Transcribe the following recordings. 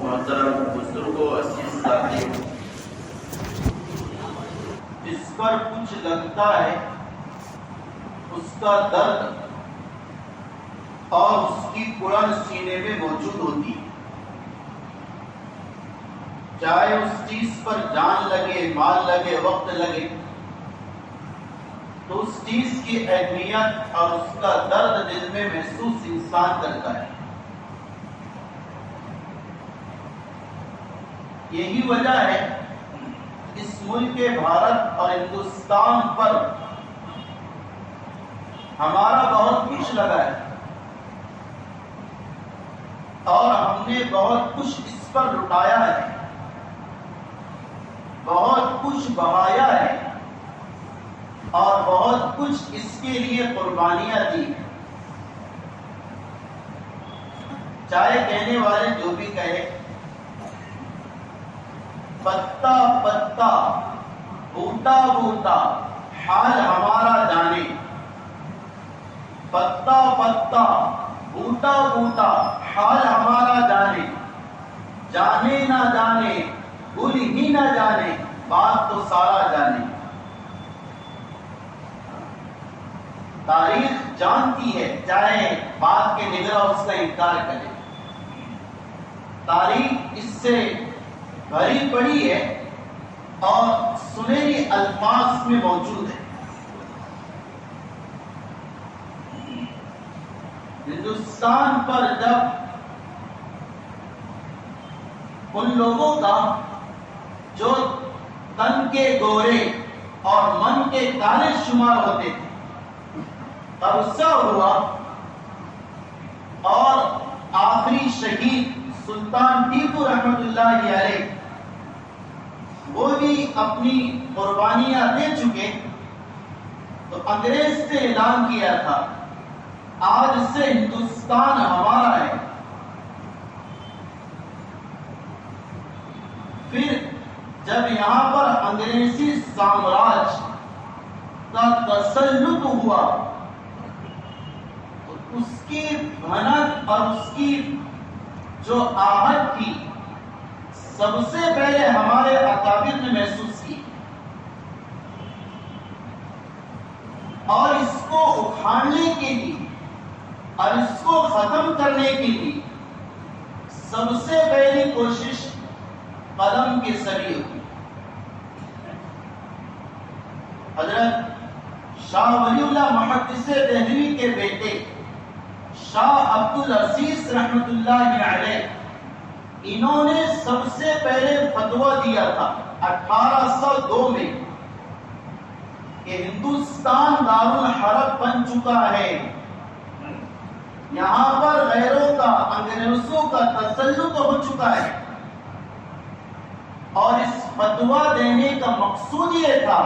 محترم بزرگوں، عزیز ساتھیوں، جس پر کچھ لگتا ہے اس کا درد اور اس کی پرن سینے میں موجود ہوتی ہے. چاہے اس چیز پر جان لگے، مال لگے، وقت لگے، تو اس چیز کی اہمیت اور اس کا درد دل میں محسوس انسان کرتا ہے. یہی وجہ ہے اس ملک بھارت اور ہندوستان پر ہمارا بہت کچھ لگا ہے اور ہم نے بہت کچھ اس پر لٹایا ہے، بہت کچھ بہایا ہے اور بہت کچھ اس کے لیے قربانیاں دی. چاہے کہنے والے جو بھی کہے، پتا پتا بوٹا بوٹا حال ہمارا جانے، پتا پتا بوٹا بوٹا حال ہمارا جانے، جانے نہ جانے بھول ہی نہ جانے بات تو سارا جانے. تاریخ جانتی ہے، چاہے بات کے نگراں اس کا انکار کرے. تاریخ اس سے بھری پڑی ہے اور سنہری الفاظ میں موجود ہے. ہندوستان پر جب ان لوگوں کا جو تن کے گورے اور من کے کالے شمار ہوتے تھے قبضہ ہوا اور آخری شہید سلطان ٹیپو رحمت اللہ علیہ وہ بھی اپنی قربانیاں دے چکے، تو انگریز سے اعلان کیا تھا آج سے ہندوستان ہمارا ہے. پھر جب یہاں پر انگریزی سامراج کا تسلط ہوا تو اس کی بھنک اور اس کی جو آہٹ تھی سب سے پہلے ہمارے اکابر نے محسوس کی، اور اس کو اکھاڑنے کے لیے اور اس کو ختم کرنے کے لیے سب سے پہلی کوشش قلم کے ذریعے ہوئی. حضرت شاہ ولی اللہ محدث دہلوی کے بیٹے شاہ عبدالعزیز رحمت اللہ علیہ، انہوں نے سب سے پہلے فتویٰ دیا تھا 1802 میں کہ ہندوستان دارالحرب بن چکا ہے، یہاں پر غیروں کا، انگریزوں کا تسلط ہو چکا ہے. اور اس فتویٰ دینے کا مقصود یہ تھا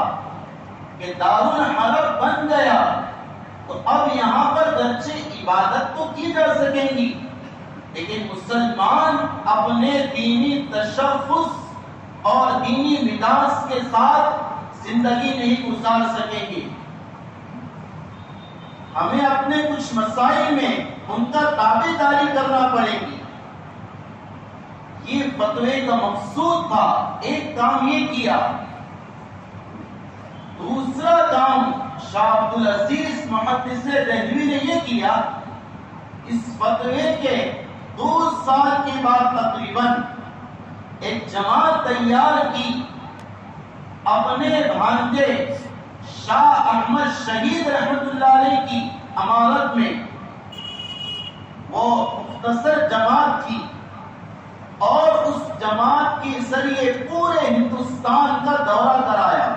کہ دارالحرب بن گیا تو اب یہاں پر گرچہ عبادت تو کی جا سکیں گی، لیکن مسلمان اپنے دینی تشخص اور دینی مزاج کے ساتھ زندگی نہیں گزار سکیں گے. ہمیں اپنے کچھ مسائل میں ان کا تابع داری کرنا پڑے گی. یہ فتوے کا مقصود تھا. ایک کام یہ کیا. دوسرا کام شاہ عبدالعزیز محدث دہلوی نے یہ کیا، اس فتوے کے 2 سال کے بعد تقریباً ایک جماعت تیار کی اپنے بھانجے شاہ احمد شہید رحمت اللہ علیہ کی امارت میں. وہ مختصر جماعت تھی اور اس جماعت کے ذریعے پورے ہندوستان کا دورہ کرایا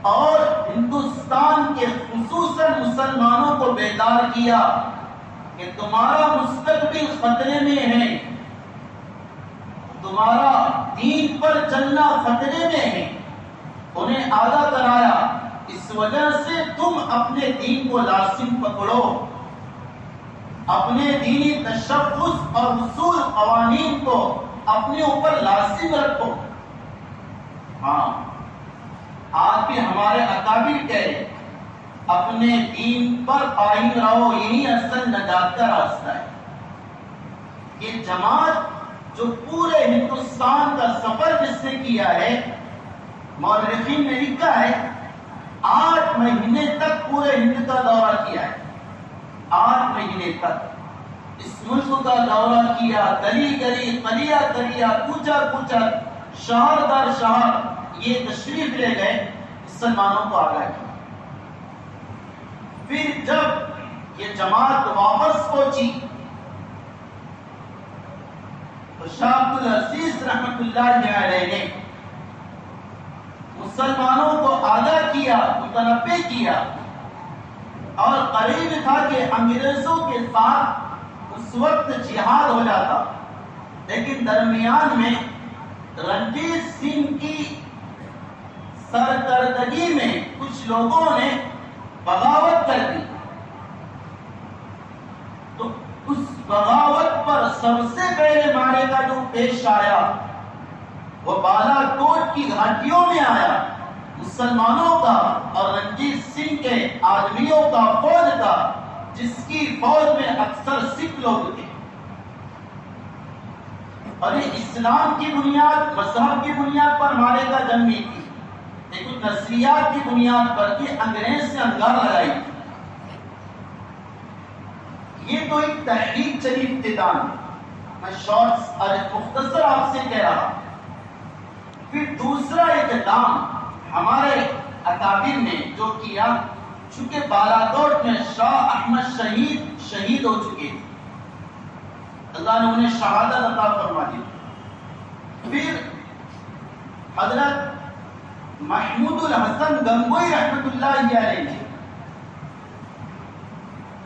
اور ہندوستان کے خصوصاً مسلمانوں کو بیدار کیا کہ تمہارا مستقبل خطرے میں ہے، تمہارا دین پر چلنا خطرے میں ہے. انہیں آگاہ کرایا اس وجہ سے تم اپنے دین کو لازم پکڑو، اپنے دینی تشخص اور اصول قوانین کو اپنے اوپر لازم رکھو. ہاں، آج بھی ہمارے اکابر کہے اپنے دین پر قائم رہو، یہی اصل نجات کا راستہ ہے. یہ جماعت جو پورے ہندوستان کا سفر جس نے کیا ہے، مورخین نے لکھا ہے 8 مہینے تک پورے ہند کا دورہ کیا ہے. 8 مہینے تک اس ملک کا دورہ کیا، گلی گلی، قریہ قریہ، کوچہ کوچہ، شہر در شہر یہ تشریف لے گئے، مسلمانوں کو آگاہ کیا. پھر جب یہ جماعت واپس پہنچی تو شاہ عبد العزیز رحمت اللہ علیہ نے مسلمانوں کو آگاہ کیا، متنبہ کیا، اور قریب تھا کہ انگریزوں کے ساتھ اس وقت جہاد ہو جاتا، لیکن درمیان میں رنجیت سنگھ کی سرکردگی میں کچھ لوگوں نے بغاوت کر دی. تو اس بغاوت پر سب سے پہلے مارے کا جو پیش آیا وہ بالا کوٹ کی گھاٹیوں میں آیا، مسلمانوں کا اور رنجیت سنگھ کے آدمیوں کا، فوج کا، جس کی فوج میں اکثر سکھ لوگ تھے. اور یہ اسلام کی بنیاد، مذہب کی بنیاد پر مارے کا جنگ نہیں تھی، لیکن نظریات کی بنیاد پر کہ انگریز سے انگار لگائی. یہ تو ایک تحریک چلی ابتداء میں، میں شارٹس اور مختصر آپ سے کہہ رہا. پھر دوسرا اقدام ہمارے اکابر نے جو کیا، چونکہ بالاکوٹ میں شاہ احمد شہید ہو چکے، اللہ نے انہیں شہادت عطا فرما دی. پھر حضرت محمود الحسن گنگوئی رحمت اللہ علیہ نے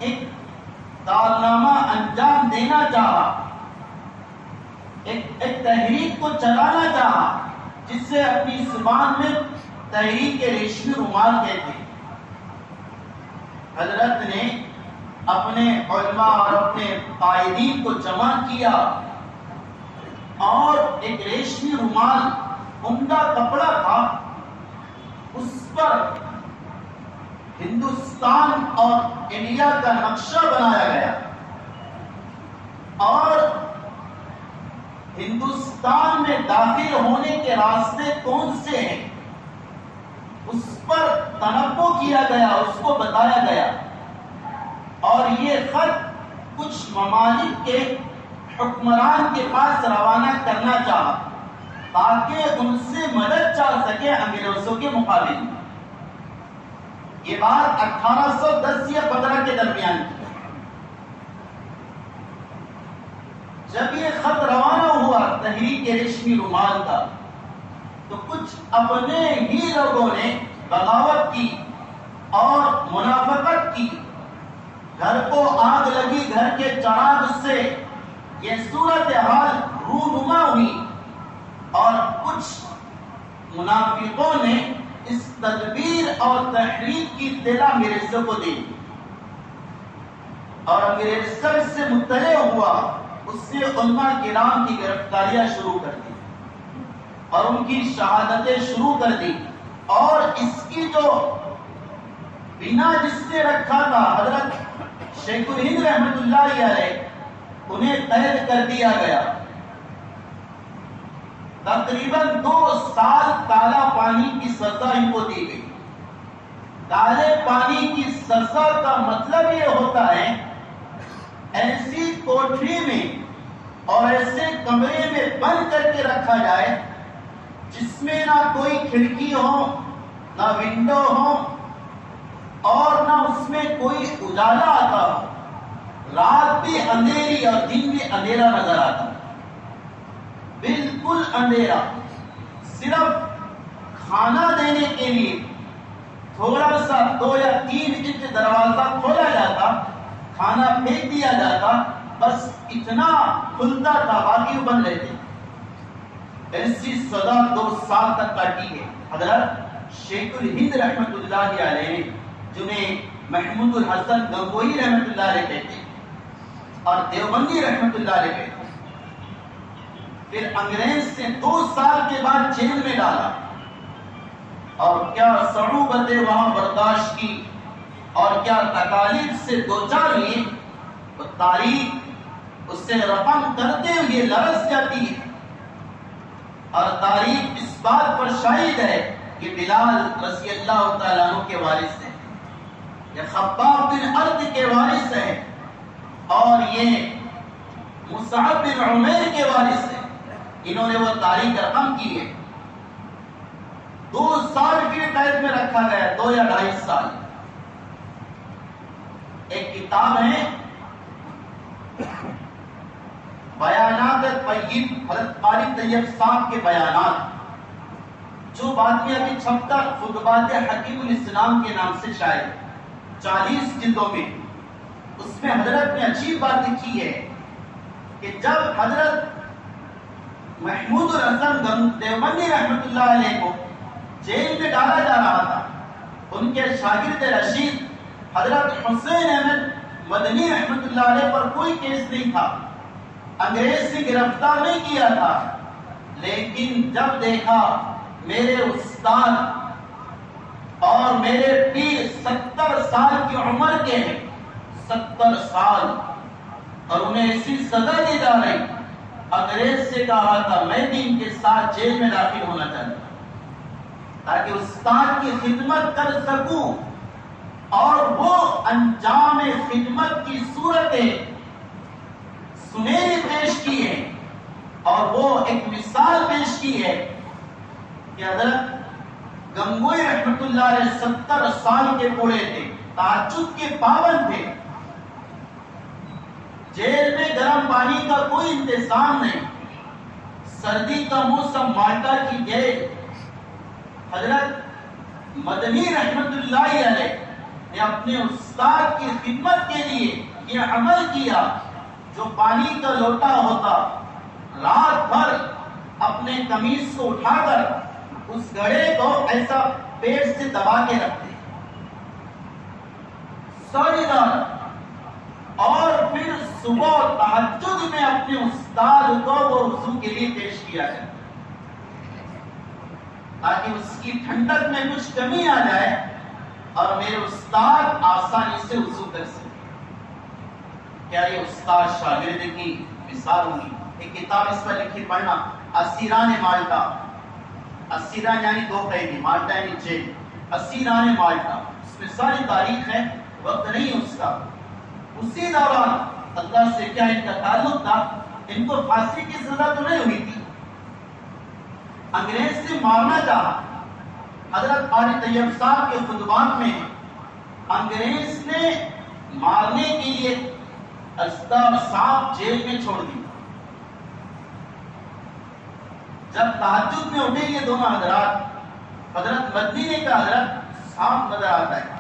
ایک کارنامہ انجام دینا چاہا، ایک تحریک کو چلانا چاہا، جس سے اپنی زبان میں تحریک ریشمی رومال کہتے. حضرت نے اپنے علماء اور اپنے قائدین کو جمع کیا اور ایک ریشمی رومال عمدہ کپڑا تھا، اس پر ہندوستان اور انڈیا کا نقشہ بنایا گیا اور ہندوستان میں داخل ہونے کے راستے کون سے ہیں اس پر تنبؤ کیا گیا، اس کو بتایا گیا. اور یہ خط کچھ ممالک کے حکمران کے پاس روانہ کرنا چاہا تاکہ ان سے مدد چاہ سکے انگریزوں کے مقابلے میں. یہ بات 1810 یا 15 کے درمیان کی. جب یہ خط روانہ ہوا تحریک ریشمی رومال کا، تو کچھ اپنے ہی لوگوں نے بغاوت کی اور منافقت کی. گھر کو آگ لگی، گھر کے چراغ سے یہ صورتحال رونما ہوئی اور کچھ منافقوں نے اس تدبیر اور تحریک کی اطلاع انگریزوں کو دی اور انگریز سب سے مطلع ہوا. اس نے علماء کرام کی گرفتاریاں شروع کر دی اور ان کی شہادتیں شروع کر دی. اور اس کی جو بنا جس سے رکھا تھا حضرت شیخ الہند رحمت اللہ علیہ، انہیں قید کر دیا گیا. تقریباً 2 سال کالا پانی کی سزا ان کو دی گئی. کالے پانی کی سزا کا مطلب یہ ہوتا ہے ایسی کوٹری میں اور ایسے کمرے میں بند کر کے رکھا جائے جس میں نہ کوئی کھڑکی ہو، نہ ونڈو ہو، اور نہ اس میں کوئی اجالا آتا ہو. رات بھی اندھیری اور دن بھی اندھیرا نظر آتا، بالکل اندھیرا. صرف کھانا دینے کے لیے تھوڑا سا 2 یا 3 انچ دروازہ کھولا جاتا، کھانا پھینک دیا جاتا، بس اتنا کھلتا تھا، باقی بند رہتے. ایسی سزا 2 سال تک کاٹی ہے حضرت شیخ الہند رحمت اللہ علیہ، جنہیں محمود الحسن گنگوئی رحمت اللہ علیہ کہتے اور دیوبندی رحمت اللہ علیہ کہتے. پھر انگریز سے 2 سال کے بعد جیل میں ڈالا اور کیا صعوبتیں وہاں برداشت کی اور کیا تکالیف سے دوچار ہوئی. تو تاریخ اسے رقم کرتے ہوئے لرز جاتی ہے. اور تاریخ اس بات پر شاہد ہے کہ بلال رضی اللہ تعالیٰ عنہ کے وارث ہیں، یہ خباب بن ارد کے وارث ہیں، اور یہ مصعب بن عمیر کے وارث ہیں. انہوں نے وہ تاریخ رقم کی ہے. 2 سال کی قید میں رکھا گیا، 2 یا 2.5 سال. ایک کتاب ہے بیانات طیب، حضرت قاری طیب صاحب کے بیانات، جو بعد میں ابھی چھپ کر خطبات حکیم الاسلام کے نام سے شائع 40 جلدوں میں. اس میں حضرت نے عجیب بات لکھی ہے کہ جب حضرت محمود الحسن دیوبندی رحمۃ اللہ علیہ کو جیل میں ڈالا جا رہا تھا، ان کے شاگرد رشید حضرت حسین احمد مدنی رحمۃ اللہ علیہ پر کوئی کیس نہیں تھا، انگریز سے گرفتار نہیں کیا تھا. لیکن جب دیکھا میرے استاد اور میرے پیر 70 سال کی عمر کے ہیں، 70 سال، اور انہیں ایسی سزا دی جا رہی، انگریز سے کہا تھا میں بھی ان کے ساتھ جیل میں داخل ہونا چاہتا ہوں تاکہ استاد کی خدمت کر سکوں. اور وہ انجام خدمت کی صورتیں سنہری پیش کی ہے، اور وہ ایک مثال پیش کی ہے کہ حضرت گنگوئی رحمت اللہ علیہ 70 سال کے بوڑھے تھے، تہجد کے پابند تھے، جیل میں گرم پانی کا کوئی انتظام نہیں، سردی کا موسم، مالٹا کی جیل. حضرت مدنی رحمت اللہ علیہ نے اپنے استاد کی خدمت کے لیے یہ عمل کیا. جو پانی کا لوٹا ہوتا، رات بھر اپنے قمیص کو اٹھا کر اس گڑھے کو ایسا پیٹ سے دبا کے رکھتے ساری رات، اور پھر صبح تہجد میں اپنے استاد کو وہ وضو کے لیے پیش کیا جائے تاکہ اس کی ٹھنڈک میں کچھ کمی آ جائے اور میرے استاد آسانی سے وضو کر سکے. کیا یہ استاد شاگرد کی مثال ہوگی؟ ایک کتاب اس پر لکھی پڑھنا، اسیران مالٹا. اسیران یعنی 2 قیدی، مالٹا یعنی جیل. اسیران مالٹا، اس میں ساری تاریخ ہے، وقت نہیں اس کا. اسی دوران اللہ سے کیا ان کا تعلق تھا، ان کو پھانسی کی سزا تو نہیں ہوئی تھی، انگریز سے مارنا چاہا. حضرت قاری طیب صاحب کے خطبات میں انگریز نے مارنے کے لیے اسداب صاحب جیل میں چھوڑ دی. جب تہجد میں اٹھے یہ دونوں حضرات، حضرت مدنی نے کہا حضرت صاحب نظر آتا ہے،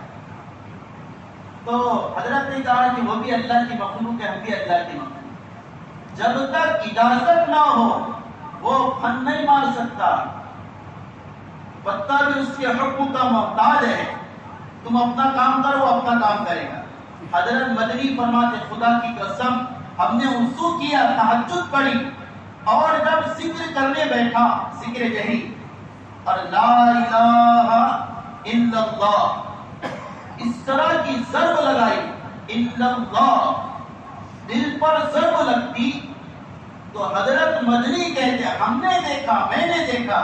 تو حضرت نے کہا کہ وہ بھی اللہ کی مخلوق ہے، ہم بھی اللہ کی مخلوق، جب تک اجازت نہ ہو وہ پھن نہیں مار سکتا، پتہ بھی اس کے حکم کا محتاج ہے، تم اپنا کام کرو، وہ اپنا کام کرے گا. حضرت مدنی فرماتے خدا کی قسم ہم نے وضو کیا، تہجد پڑھی، اور جب ذکر کرنے بیٹھا، ذکر جہری اور لا الہ الا اللہ اس طرح کی ضرب لگائی، الا اللہ دل پر ضرب لگتی تو حضرت مدنی کہتے ہم نے دیکھا، میں نے دیکھا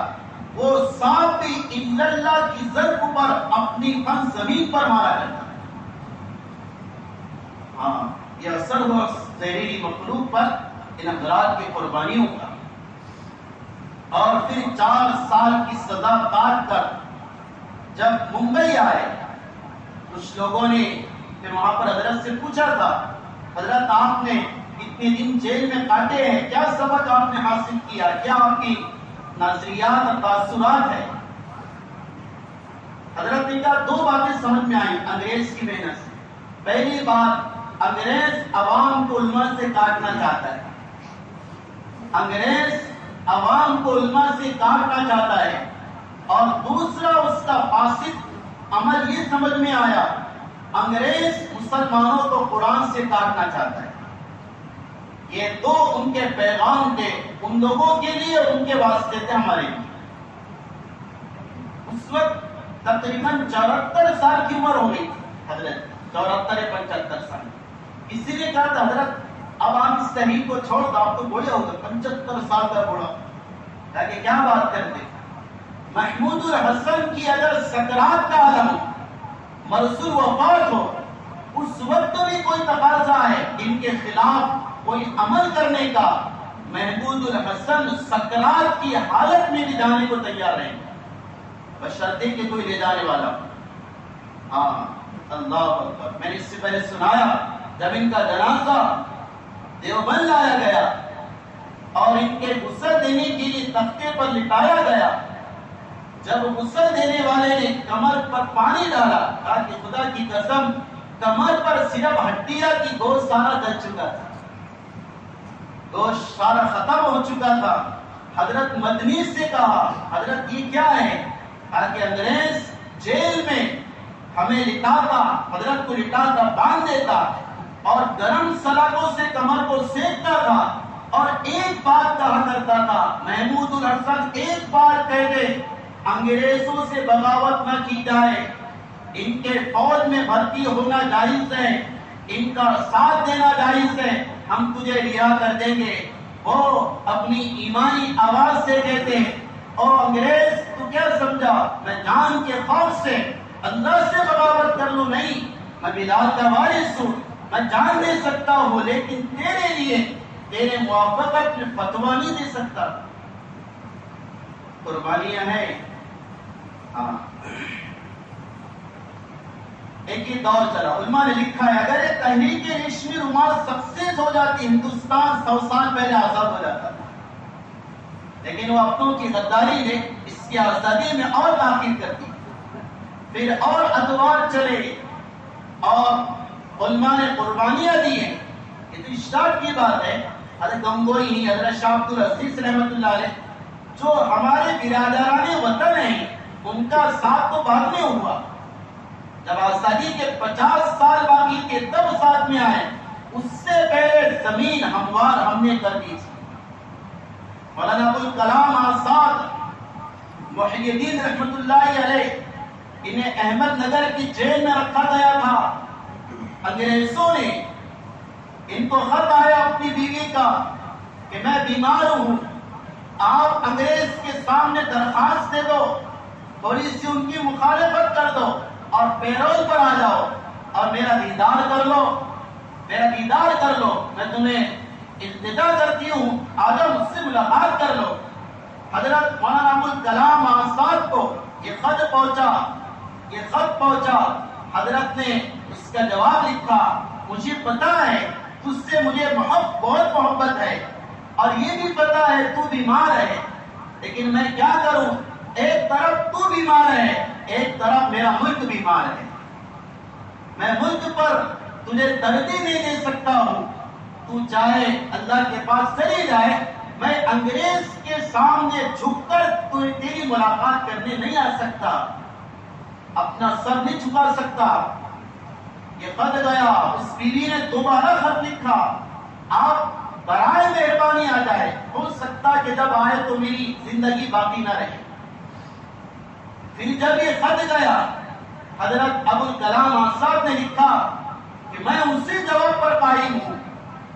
وہ سانپ بھی الا اللہ کی ضرب پر اپنی پن زمین پر مارا کرتا. ہاں، یہ اثر ہوا زہریلی مخلوق پر ان حضرات کی قربانیوں کا. اور پھر 4 سال کی سزا کاٹ کر جب ممبئی آئے، کچھ لوگوں نے پھر وہاں پر حضرت سے پوچھا تھا حضرت آپ نے اتنے دن جیل میں کاٹے ہیں، کیا سبق آپ نے حاصل کیا، کیا آپ کی نظریات اور تاثرات ہیں؟ حضرت نے کہا 2 باتیں سمجھ میں آئیں انگریز کی محنت سے. پہلی بات، انگریز عوام کو علماء سے کاٹنا چاہتا ہے، انگریز عوام کو علماء سے کاٹنا چاہتا ہے. اور دوسرا اس کا فاسد عمل یہ سمجھ میں آیا، انگریز مسلمانوں کو قرآن سے کاٹنا چاہتا ہے. یہ 2 ان کے پیغام تھے، ان لوگوں کے لیے اور ان کے واسطے تھے ہمارے لیے. اس وقت تقریباً 74 سال کی عمر ہو گئی تھی حضرت، 74 یا 75 سال. اسی لیے کہا تھا حضرت اب آپ اس تحریک کو چھوڑ دو، آپ تو بوڑھے ہوگا، 75 سال کا بوڑھا، تاکہ کیا بات کرتے. محمود الحسن کی اگر سکرات کا عالم مرسول وفات ہو، اس وقت بھی کوئی تقاضا ہے ان کے خلاف کوئی عمل کرنے کا، محمود الحسن سکرات کی حالت میں بھی جانے کو تیار ہیں، بشرطے کہ کوئی لے جانے والا. ہاں اللہ اکبر. میں نے اس سے پہلے سنایا جب ان کا جنازہ دیوبند لایا گیا اور ان کے غسل دینے کے لیے تختے پر لٹایا گیا، جب غسل دینے والے نے کمر پر پانی ڈالا، کہا کہ خدا کی قسم کمر پر صرف ہڈیاں کی گوشت سارا جل چکا تھا، گوشت سارا ختم ہو چکا تھا. حضرت مدنی سے کہا حضرت یہ کیا ہے؟ کہا کہ انگریز جیل میں ہمیں لٹاتا، حضرت کو لٹاتا، باندھ دیتا اور گرم سلاخوں سے کمر کو سینکتا تھا اور ایک بات کہا کرتا تھا، محمود الحسن ایک بار کہہ دے انگریزوں سے بغاوت نہ کی جائے، ان کے فوج میں بھرتی ہونا جائز ہے، ان کا ساتھ دینا جائز ہے، ہم تجھے رہا کر دیں گے. وہ اپنی ایمانی آواز سے کہتے ہیں او انگریز تو کیا سمجھا میں جان کے خوف سے اللہ سے بغاوت کر لوں؟ نہیں، میں بلال کا وارث ہوں، میں جان دے سکتا ہوں لیکن تیرے لیے تیرے موافقت میں فتویٰ نہیں دے سکتا. قربانیاں ہیں. ہاں ایک ہی دور چلا. علماء نے لکھا ہے اگر یہ تحریک ریشمی رومال سکسیس ہو جاتی ہندوستان 100 سال پہلے آزاد ہو جاتا تھا، لیکن وہ اپنوں کی غداری نے اس کی آزادی میں اور تاخیر کر دی. پھر اور ادوار چلے اور علماء نے قربانیاں دی ہیں. یہ تو اسٹارٹ کی بات ہے. حضرت گنگوئی ہی، حضرت شاہ عبد العزیز رحمۃ اللہ علیہ جو ہمارے برادران وطن ہیں، ان کا ساتھ تو بعد میں ہوا. جب آزادی کے 50 سال باقی کے تب ساتھ میں آئے، اس سے پہلے زمین ہموار ہم نے کر دی تھی. مولانا ابوالکلام آزاد محی الدین رحمۃ اللہ علیہ، انہیں احمد نگر کی جیل میں رکھا گیا تھا. انگریزوں نے ان کو خط آیا اپنی بیوی کا کہ میں بیمار ہوں، آپ انگریز کے سامنے درخواست دے دو، تھوڑی سی ان کی مخالفت کر دو اور پیرول پر آ جاؤ اور میرا دیدار کر لو، میرا دیدار کر لو، میں تمہیں التجا کرتی ہوں، آ جاؤ مجھ سے ملاقات کر لو. حضرت مولانا ابوالکلام آزاد کو یہ خط پہنچا. حضرت نے اس کا جواب لکھا، مجھے پتا ہے تجھ سے مجھے بہت محبت ہے اور یہ بھی پتا ہے تو بیمار ہے، لیکن میں کیا کروں؟ ایک طرف تو بیمار ہے، ایک طرف میرا ملک بیمار ہے. میں ملک پر تجھے ترجیح نہیں دے سکتا ہوں. تو چاہے اللہ کے پاس چلی جائے، میں انگریز کے سامنے جھک کر تیری ملاقات کرنے نہیں آ سکتا، اپنا سر نہیں جھکا سکتا. یہ خط گیا. اس بیوی نے دوبارہ خط لکھا، آپ برائے مہربانی آ جائے، ہو سکتا کہ جب آئے تو میری زندگی باقی نہ رہے. پھر جب یہ خط گیا، حضرت ابوالکلام آزاد نے لکھا کہ میں اسی جواب پر قائم ہوں،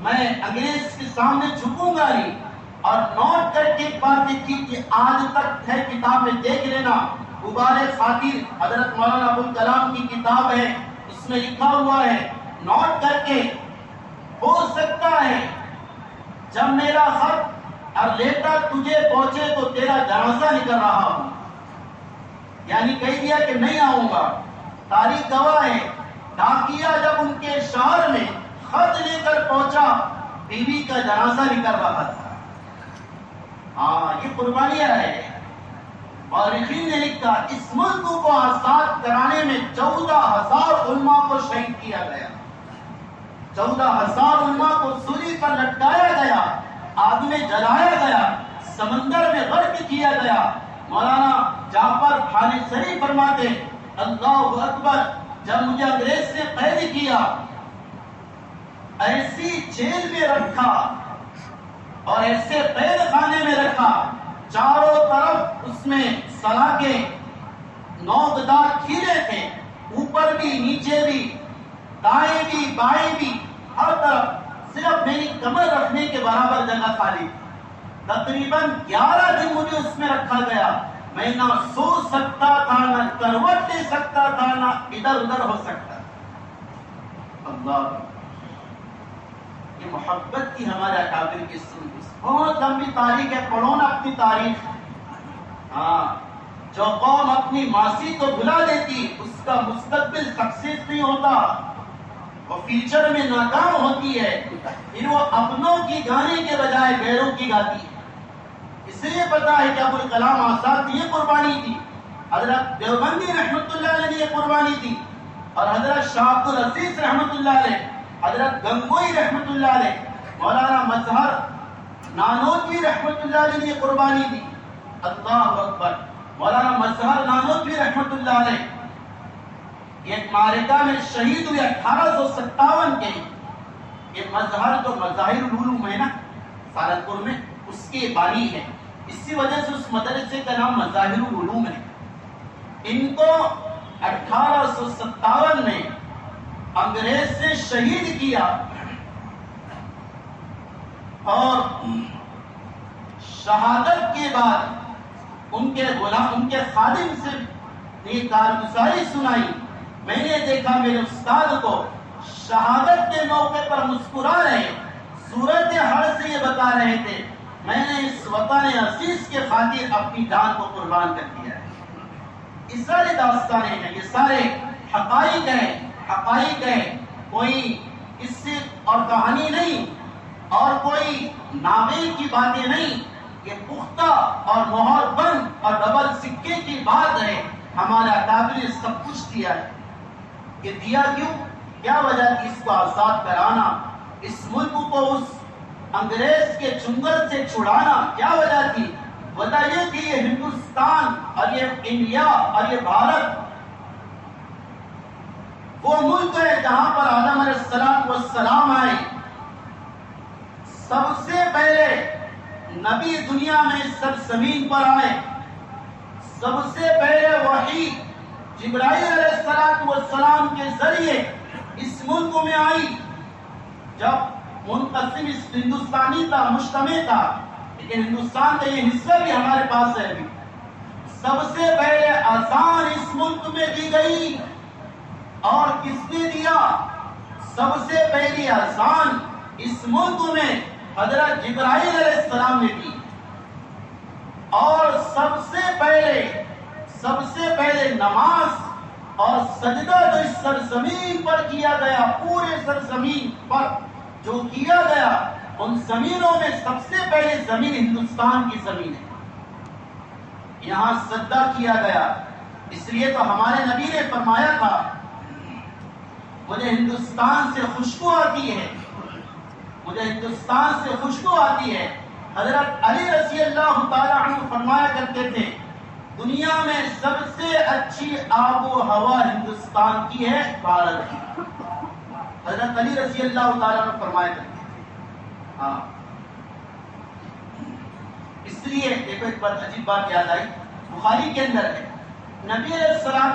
میں انگریز کے سامنے جھکوں گا نہیں. اور نوٹ کر کے ایک بات لکھی کہ آج تک ہے کتاب میں دیکھ لینا، غبار خاطر حضرت مولانا ابوالکلام کی کتاب ہے، اس میں لکھا ہوا ہے نوٹ کر کے، ہو سکتا ہے جب میرا خط اور لیٹر تجھے پہنچے تو تیرا جنازہ نکل رہا ہوں. یعنی کہہ دیا کہ نہیں آؤں گا. تاریخ گواہ ہے ڈاکیا جب ان کے شہر میں خط لے کر پہنچا، بیوی کا جنازہ نکل رہا تھا. ہاں یہ قربانیاں ہے. مورخین نے لکھا اس ملک کو آزاد کرانے میں 14,000 علماء کو شہید کیا گیا، 14,000 علماء کو سولی پر لٹکایا گیا، آگ میں جلایا گیا، سمندر میں غرق کیا گیا. مولانا جعفر خانصری فرماتے اللہ اکبر، جب مجھے انگریز نے قید کیا، ایسی جیل میں رکھا اور ایسے قید خانے میں رکھا، چاروں طرف اس میں سلاخیں نوکدار کھیلے تھے، اوپر بھی نیچے بھی، دائیں بھی بائیں بھی، ہر طرف صرف میری کمر رکھنے کے برابر جگہ خالی تھی. تقریباً 11 دن مجھے اس میں رکھا گیا. میں نہ سو سکتا تھا، نہ کروٹ دے سکتا تھا، نہ ادھر ادھر ہو سکتا. اللہ، یہ محبت کی ہمارے اکابر کی سنت. بہت لمبی تاریخ ہے، پڑھو نا اپنی تاریخ. ہاں، جو قوم اپنی ماضی کو بھلا دیتی اس کا مستقبل سکسیس نہیں ہوتا، وہ فیوچر میں ناکام ہوتی ہے. پھر وہ اپنوں کی گانے کے بجائے غیروں کی گاتی ہے. اس لیے پتا ہے کہ ابوالکلام آزاد کی یہ قربانی تھی، حضرت دیوبندی رحمت اللہ علیہ نے یہ قربانی دی، اور حضرت شاہ عبد العزیز رحمت اللہ علیہ، حضرت گنگوئی رحمت اللہ علیہ، مولانا مظہر نانوتوی رحمت اللہ علیہ نے یہ قربانی دی. اللہ اکبر. مولانا مظہر نانوتوی رحمت اللہ علیہ ایک معرکہ میں شہید ہوئے 1857 کے. یہ مظہر جو مظاہر العلوم ہے نا سہارنپور میں، اس کے بانی ہے. اسی وجہ سے اس مدرسے کا نام مظاہر العلوم ہے. ان کو 1857 میں انگریز سے شہید کیا، اور شہادت کے بعد ان کے غلام، ان کے خادم سے یہ کارگزاری سنائی. میں نے دیکھا میرے استاد کو شہادت کے موقع پر مسکرا رہے، صورت حال سے یہ بتا رہے تھے میں نے اس وطن عزیز کے خاطر اپنی جان کو قربان کر دیا ہے. یہ سارے داستانیں ہیں، یہ سارے حقائق ہیں. حقائق ہیں، کوئی اس سے اور کہانی نہیں اور کوئی ناول کی باتیں نہیں. یہ پختہ اور مہر بند اور ڈبل سکے کی بات ہے. ہمارا اکابر نے سب کچھ دیا ہے. یہ دیا کیوں؟ کیا وجہ تھی اس کو آزاد کرانا، اس ملک کو اس انگریز کے چنگل سے چھڑانا؟ کیا وجہ تھی؟ وجہ یہ کہ یہ ہندوستان اور یہ انڈیا اور یہ بھارت وہ ملک ہے جہاں پر آدم علیہ السلام آئے. سب سے پہلے نبی دنیا میں سرزمین پر آئے. سب سے پہلے وحی جبرائیل علیہ السلام کے ذریعے اس ملک میں آئی. جب منقسم اس ہندوستانی تھا، مجتمع تھا، لیکن ہندوستان کا یہ حصہ بھی ہمارے پاس ہے ابھی. سب سے پہلے اذان اس ملک میں دی گئی، اور کس نے دیا؟ سب سے پہلی اذان اس ملک میں حضرت جبرائیل علیہ السلام نے دی. اور سب سے پہلے نماز اور سجدہ جو اس سرزمین پر کیا گیا، پورے سرزمین پر جو کیا گیا، ان زمینوں میں سب سے پہلے زمین ہندوستان کی زمین ہے. یہاں سجدہ کیا گیا. اس لیے تو ہمارے نبی نے فرمایا تھا مجھے ہندوستان سے خوشبو آتی ہے، مجھے ہندوستان سے خوشبو آتی ہے. حضرت علی رضی اللہ تعالی عنہ فرمایا کرتے تھے دنیا میں سب سے اچھی آب و ہوا ہندوستان کی ہے، بھارت کی. حضرت علی رضی اللہ تعالی عنہ فرمایا کرتے تھے. ہاں، اس لیے دیکھو ایک بات عجیب بات یاد آئی، بخاری کے اندر ہے نبی علیہ السلام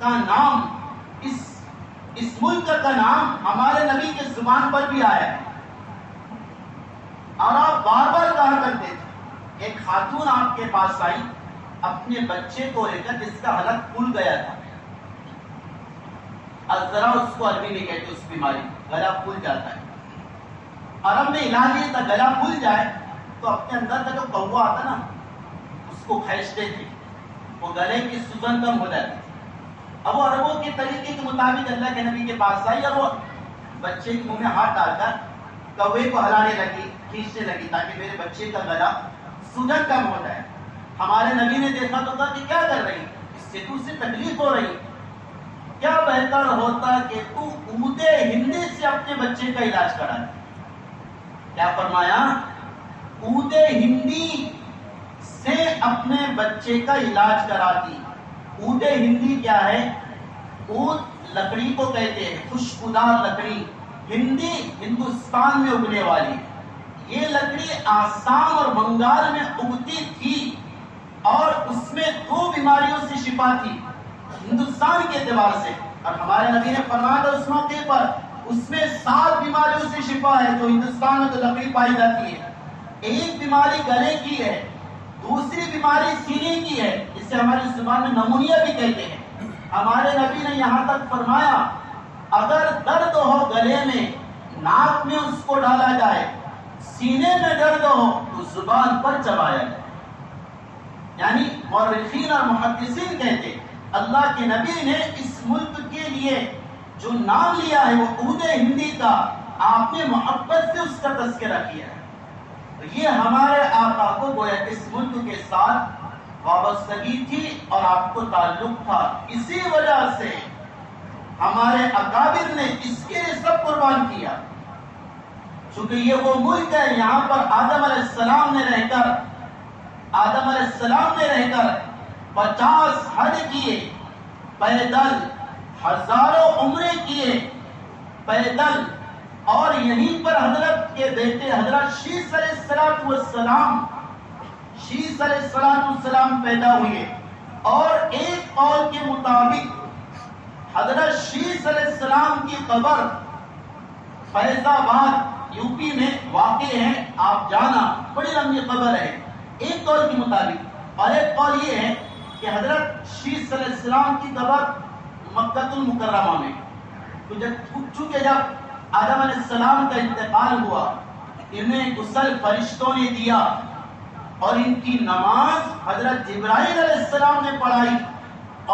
کا نام اس ملک کا نام ہمارے نبی کے زبان پر بھی آیا ہے. اور آپ بار بار کہا کرتے تھے. ایک خاتون آپ کے پاس آئی اپنے بچے کو لے کر جس کا حلق پھول گیا تھا. ذرا اس کو عربی میں کہتے اس بیماری گلا پھول جاتا ہے. عرب میں علاج یہ تھا گلا پھول جائے تو اپنے اندر کا جو کوا آتا نا اس کو کھینچتے تھے، وہ گلے کی سوجن کم ہو جاتی. اب وہ عربوں کے طریقے کے مطابق اللہ کے نبی کے پاس آئی اور وہ بچے کے منہ میں ہاتھ ڈال کر کوے کو ہلانے لگی، کھینچنے لگی تاکہ میرے بچے کا گلا سوجن کم ہو جائے. ہمارے نبی نے دیکھا تو کہا کہ کیا کر رہی، اس سے تو اسے تکلیف ہو رہی، کیا بہتر ہوتا کہ تو عود ہندی سے اپنے بچے کا علاج کرا. کیا فرمایا؟ عود ہندی سے اپنے بچے کا علاج کراتی. عود ہندی کیا ہے؟ عود لکڑی کو کہتے ہیں، خوشبودار لکڑی. ہندی ہندوستان میں اگنے والی. یہ لکڑی آسام اور بنگال میں اگتی تھی اور اس میں 2 بیماریوں سے شفا تھی ہندوستان کے اعتبار سے. اور ہمارے نبی نے فرمایا تھا اس موقع پر اس میں 7 بیماریوں سے شفا ہے جو ہندوستان میں تو لکڑی پائی جاتی ہے. ایک بیماری گلے کی ہے، دوسری بیماری سینے کی ہے، اسے ہماری زبان میں نمونیا بھی کہتے ہیں. ہمارے نبی نے یہاں تک فرمایا اگر درد ہو گلے میں ناک میں اس کو ڈالا جائے، سینے میں درد ہو تو زبان پر چبایا جائے. یعنی مورخین اور محدثین کہتے اللہ کے نبی نے اس ملک کے لیے جو نام لیا ہے وہ عود ہندی کا، آپ نے محبت سے اس کا تذکرہ کیا ہے. یہ ہمارے آقا کو گویا اس ملک کے ساتھ وابستگی تھی اور آپ کو تعلق تھا. اسی وجہ سے ہمارے اکابر نے اس کے لیے سب قربان کیا. چونکہ یہ وہ ملک ہے یہاں پر آدم علیہ السلام نے رہ کر 50 حج کیے پیدل، ہزاروں عمرے کیے پیدل، اور یہیں پر حضرت کے بیٹے حضرت شیس علیہ السلام پیدا ہوئے. اور ایک قول کے مطابق حضرت شیس علیہ السلام کی قبر فیض آباد یو پی میں واقع ہے. آپ جانا، بڑی لمبی قبر ہے ایک قول کے مطابق. اور ایک قول یہ ہے کہ حضرت شیس علیہ السلام کی قبر مکہ المکرمہ میں. تو چونکہ جب آدم علیہ السلام کا انتقال ہوا، انہیں غسل فرشتوں نے دیا اور ان کی نماز حضرت جبرائیل علیہ السلام نے پڑھائی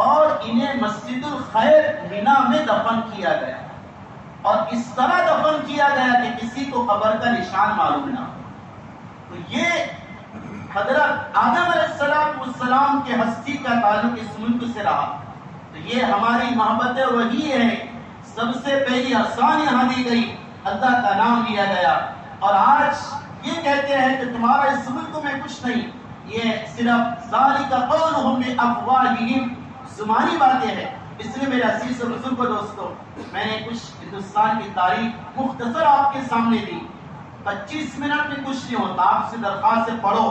اور انہیں مسجد الخیر مینا میں دفن کیا گیا. اور اس طرح دفن کیا گیا کہ کسی کو قبر کا نشان معلوم نہ. تو یہ حضرت آدم علیہ السلام کے ہستی کا تعلق اس ملک سے رہا. تو یہ ہماری محبت وہی ہے. سب سے پہلی آسان یہاں دی گئی، اللہ کا نام لیا گیا. اور آج یہ کہتے ہیں کہ تمہارا اس ملک میں کچھ نہیں، یہ صرف ذالک قولہم بافواہہم، زبانی باتیں ہیں. اس لیے میرے عزیز اور بزرگوں دوستو، میں نے کچھ ہندوستان کی تاریخ مختصر آپ کے سامنے دی. 25 منٹ میں کچھ نہیں ہوتا. آپ سے درخواست سے پڑھو،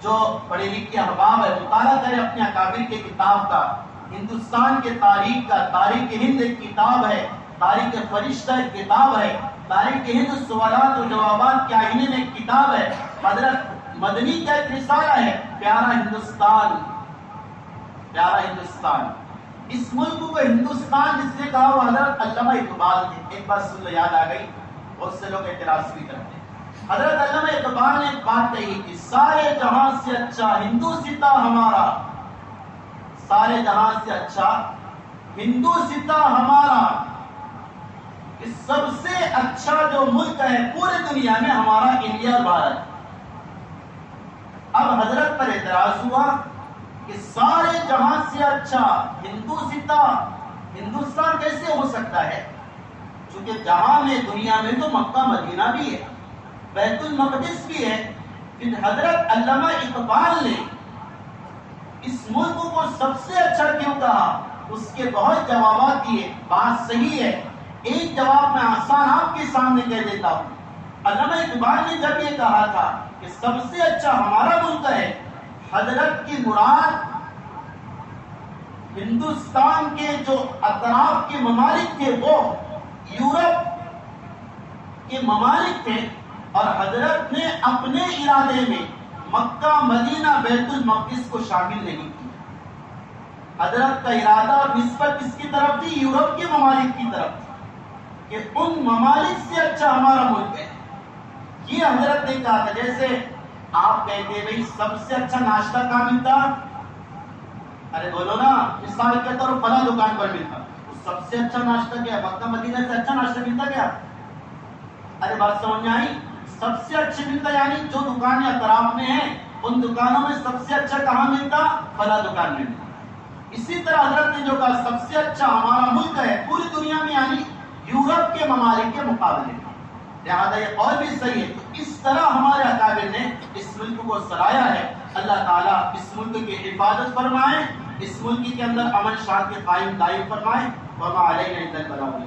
جو پڑھے لکھے احباب ہے مطالعہ کرے اپنے اکابر کے کتاب کا. ہندوستان کے تاریخ کا، تاریخ ہند ایک کتاب ہے، تاریخ فرشتہ ایک کتاب ہے، تاریخ ہند سوالات و جوابات کے آئینے میں ایک کتاب ہے، حضرت مدنی کا ایک رسالہ ہے پیارا ہندوستان. پیارا ہندوستان، اس ملک کو ہندوستان جس نے کہا وہ حضرت علامہ اقبال تھے. ایک بات سن لو، یاد آ گئی. بہت سے لوگ اعتراض بھی کرتے ہیں. حضرت علامہ اقبال نے ایک بات کہی کہ سارے جہاں سے اچھا ہندوستاں ہمارا، سارے جہاں سے اچھا ہندوستاں ہمارا، کہ سب سے اچھا جو ملک ہے پورے دنیا میں ہمارا انڈیا اور بھارت. اب حضرت پر اعتراض ہوا کہ سارے جہاں سے اچھا ہندوستان کیسے ہو سکتا ہے؟ چونکہ جہاں میں دنیا میں تو مکہ مدینہ بھی ہے، بیت المقدس بھی ہے. پھر حضرت علامہ اقبال نے اس ملک کو سب سے اچھا کیوں کہا؟ اس کے بہت جوابات دیے. بات صحیح ہے، ایک جواب میں آسان آپ کے سامنے کہہ دیتا ہوں. علامہ اقبال نے جب یہ کہا تھا کہ سب سے اچھا ہمارا ملک ہے، حضرت کی مراد ہندوستان کے جو اطراف کے ممالک تھے وہ یورپ کے ممالک تھے. اور حضرت نے اپنے ارادے میں مکہ مدینہ بیت المقدس کو شامل نہیں کیا. حضرت کا ارادہ اور نسبت کس کی طرف تھی؟ یورپ کے ممالک کی طرف تھی کہ ان ممالک سے اچھا ہمارا ملک ہے. یہ حضرت نے کہا تھا. جیسے آپ کہتے بھائی سب سے اچھا ناشتہ کہاں ملتا؟ ارے بولو نا، مثال کے طور پر فلاں دکان پر ملتا. سب سے اچھا ناشتہ کیا؟ مکہ مدینہ سے اچھا ناشتہ ملتا کیا؟ ارے بات سمجھ میں آئی؟ سب سے اچھا ملتا یعنی جو دکانیں اطراف میں ہیں ان دکانوں میں سب سے اچھا کہاں ملتا؟ فلاں دکان میں ملتا. اسی طرح حضرت نے جو کہا سب سے اچھا ہمارا ملک ہے پوری دنیا میں یعنی یورپ کے ممالک کے مقابلے میں. لہٰذا یہ قول بھی صحیح ہے. تو اس طرح ہمارے اکابر نے اس ملک کو سرایا ہے. اللہ تعالیٰ اس ملک کی حفاظت فرمائے، اس ملک کے اندر امن شانتی قائم دائم فرمائے. وما علینا الا البلاغ.